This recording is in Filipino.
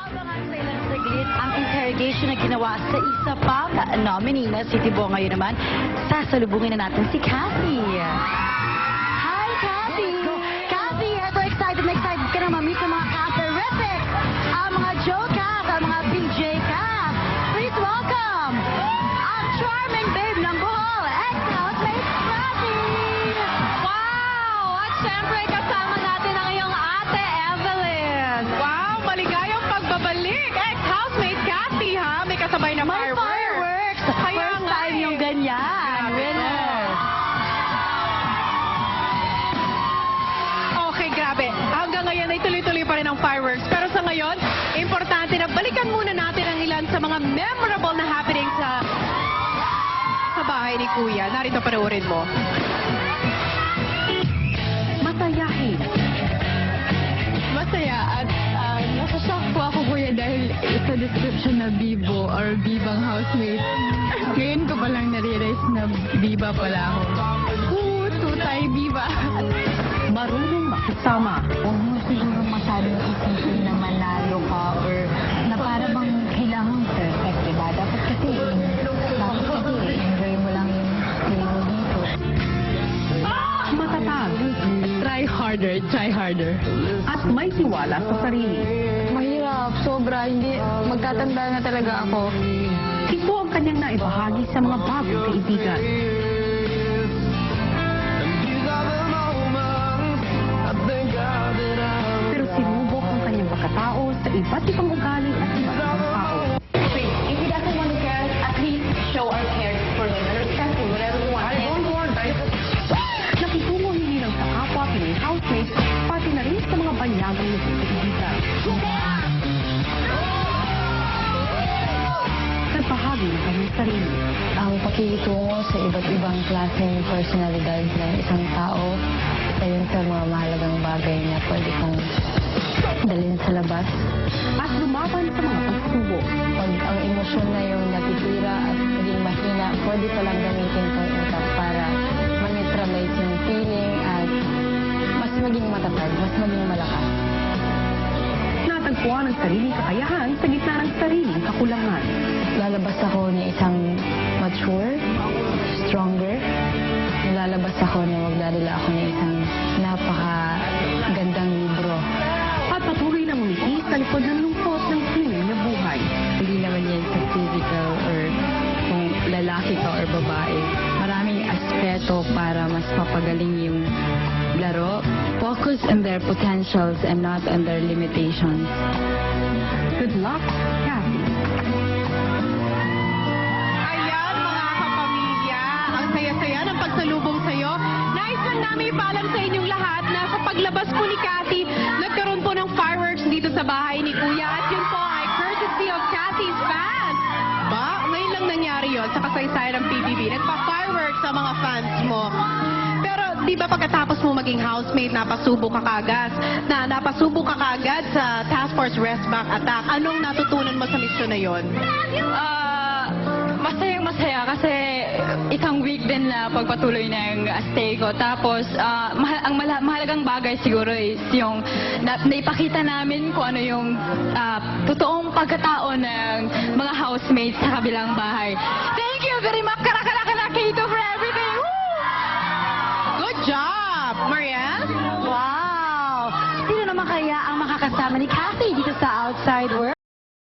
Abangan sa ilang saglit ang interrogation na ginawa sa isa pang nominee na si Tibo. Ngayon naman, sasalubungin na natin si Kathy. Hi, Kathy! Kathy, eto excited ka na ma-meet ng mga ka-terrific, ang mga Joe Cast, ang mga PJ Cast. Please welcome ang charming babe ng Bohol, ex-housemate Kathy! Wow! At syempre, kasama natin ang iyong ate, Evelyn. Wow! Maligayang pagbabalik. Ex-housemate Kathy, ha? May kasabay na May fireworks. fireworks! Kaya First nga time eh. yung ganyan. Grabe Winner! Okay, grabe. Hanggang ngayon ay tuloy-tuloy pa rin ang fireworks. Pero sa ngayon, importante na balikan muna natin ang ilan sa mga memorable na happenings sa bahay ni Kuya. Narito, panoorin mo. Masayahin. Masaya at nasa-shock po ako, kuya, dahil sa description na Bibo or Bibang housemate. Ngayon ko palang na-realize na Biba pala ako. Tutay Biba. Marunong makisama. Huwag mo siguro masyadong isipin na manalo ka or na para bang kailangan perfect, diba? Dapat kasi enjoy mo lang yung stay mo dito. Matatag. Try harder. At may tiwala sa sarili. Mahirap, sobra. Hindi, magtatanda na talaga ako. Ito ang kanyang naibahagi sa mga bagong kaibigan. Pero sinubok ang kanyang pagkatao sa iba't ibang ugali at iba't ibang tao. If he doesn't want to care, at least show our care for him and respect him whenever we want. I don't want Nakitungo hindi lang sa kapwa Pinoy housemates, pati na rin sa mga banyagang nagkikaibigan. Nagbahagi ng kanyang sarili. Ang pakikitungo sa iba't ibang klaseng personalidad ng isang tao, ayun sa mga mahalagang bagay na pwede kong dalhin sa labas. At lumaban sa mga pagsubok. Pag ang emosyon na yung natitira at maging mahina, pwede palang gamitin kong utak para ma-neutralize yung feeling at mas maging matatag, mas maging malakas. Natagpuan ang sariling kakayahan sa gitna ng sariling kakulangan. Lalabas ako na isang mature, stronger. Lalabas ako na magdadala ako ng isang napakagandang libro. At patuloy na ngumiti sa likod ng lungkot ng tunay na buhay. Hindi naman yan sa physical or kung lalaki ka or babae. Maraming aspeto para mas mapagaling yung laro. Focus on their potentials and not on their limitations. Good luck, Kathy. Ayan, mga kapamilya, ang saya-saya ng pagsalubong sa'yo. Nais lang namin ipaalam sa inyong lahat na sa paglabas po ni Kathy, nagkaroon po ng fireworks dito sa bahay ni Kuya. At yun po ay courtesy of Kathy's fans. Ba, ngayon lang nangyari yun sa kasaysayan ng PBB. Nagpa-fireworks sa mga fans mo. Pero di ba pagkatapos mo maging housemate, napasubo ka kagad sa Task Force Resback Attack. Anong natutunan mo sa misyon na yon? Masaya kasi isang week din na pagpatuloy ng stay ko. Tapos, ang mahalagang bagay siguro is yung naipakita namin kung ano yung totoong pagkatao ng mga housemates sa kabilang bahay. Thank you very much, Kato, for everything! Woo! Good job! Marianne? Wow! Sino naman kaya ang makakasama ni Kathy dito sa Outside World?